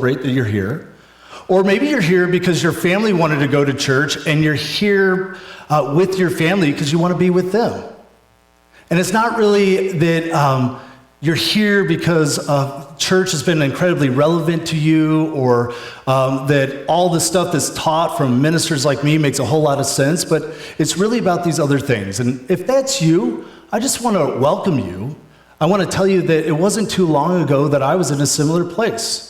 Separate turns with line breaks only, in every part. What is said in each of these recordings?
celebrate that you're here. Or maybe you're here because your family wanted to go to church and you're here with your family because you want to be with them. And it's not really that you're here because church has been incredibly relevant to you, or that all the stuff that's taught from ministers like me makes a whole lot of sense, but it's really about these other things. And if that's you, I just want to welcome you. I want to tell you that it wasn't too long ago that I was in a similar place,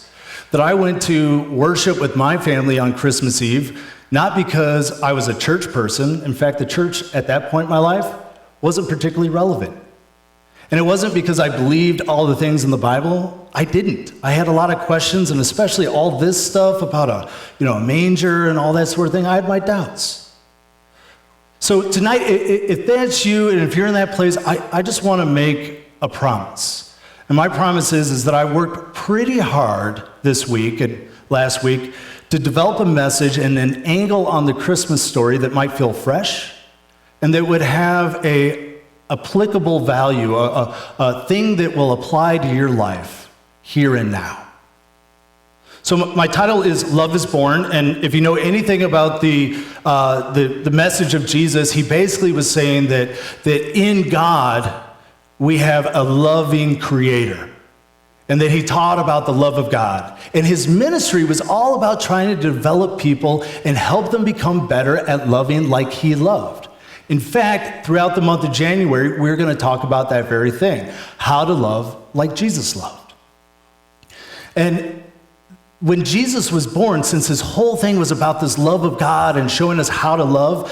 that I went to worship with my family on Christmas Eve, not because I was a church person. In fact, the church at that point in my life wasn't particularly relevant. And it wasn't because I believed all the things in the Bible. I didn't. I had a lot of questions, and especially all this stuff about a manger and all that sort of thing. I had my doubts. So tonight, if that's you, and if you're in that place, I just want to make a promise. And my promise is that I worked pretty hard this week and last week to develop a message and an angle on the Christmas story that might feel fresh and that would have a applicable value, a thing that will apply to your life here and now. So my title is Love is Born, and if you know anything about the message of Jesus, he basically was saying that in God we have a loving creator, and that he taught about the love of God. And his ministry was all about trying to develop people and help them become better at loving like he loved. In fact, throughout the month of January, we're going to talk about that very thing, how to love like Jesus loved. And when Jesus was born, since his whole thing was about this love of God and showing us how to love,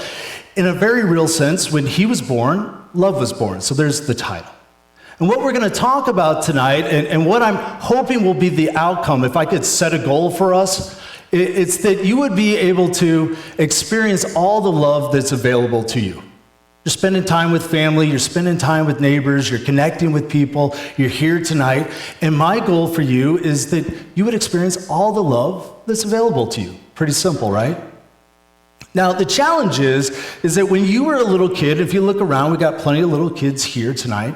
in a very real sense, when he was born, love was born. So there's the title. And what we're going to talk about tonight, and what I'm hoping will be the outcome, if I could set a goal for us, it's that you would be able to experience all the love that's available to you. You're spending time with family, you're spending time with neighbors, you're connecting with people, you're here tonight. And my goal for you is that you would experience all the love that's available to you. Pretty simple, right? Now, the challenge is that when you were a little kid, if you look around, we got plenty of little kids here tonight.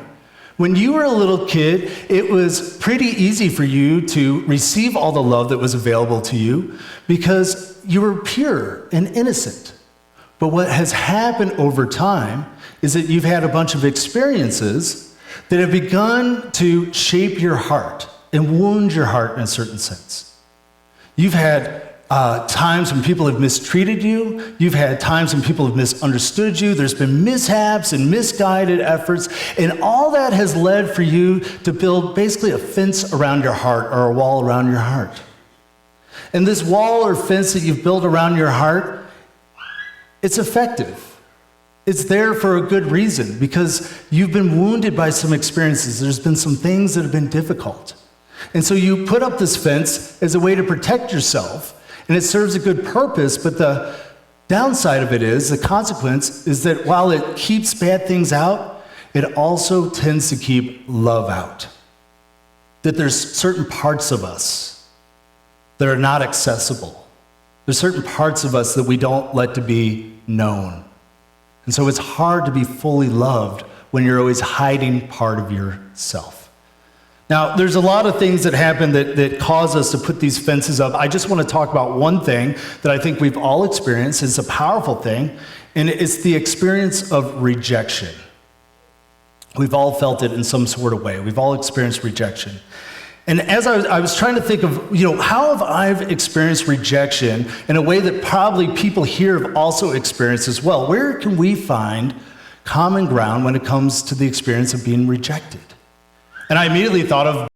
When you were a little kid, it was pretty easy for you to receive all the love that was available to you because you were pure and innocent. But what has happened over time is that you've had a bunch of experiences that have begun to shape your heart and wound your heart in a certain sense. You've had times when people have mistreated you. You've had times when people have misunderstood you. There's been mishaps and misguided efforts, and all that has led for you to build basically a fence around your heart, or a wall around your heart. And this wall or fence that you've built around your heart, it's effective. It's there for a good reason, because you've been wounded by some experiences. There's been some things that have been difficult. And so you put up this fence as a way to protect yourself. And it serves a good purpose, but the downside of it is, the consequence is that while it keeps bad things out, it also tends to keep love out. That there's certain parts of us that are not accessible. There's certain parts of us that we don't let to be known. And so it's hard to be fully loved when you're always hiding part of yourself. Now, there's a lot of things that happen that cause us to put these fences up. I just want to talk about one thing that I think we've all experienced. It's a powerful thing, and it's the experience of rejection. We've all felt it in some sort of way. We've all experienced rejection. And as I was trying to think of, how have I experienced rejection in a way that probably people here have also experienced as well? Where can we find common ground when it comes to the experience of being rejected? And I immediately thought of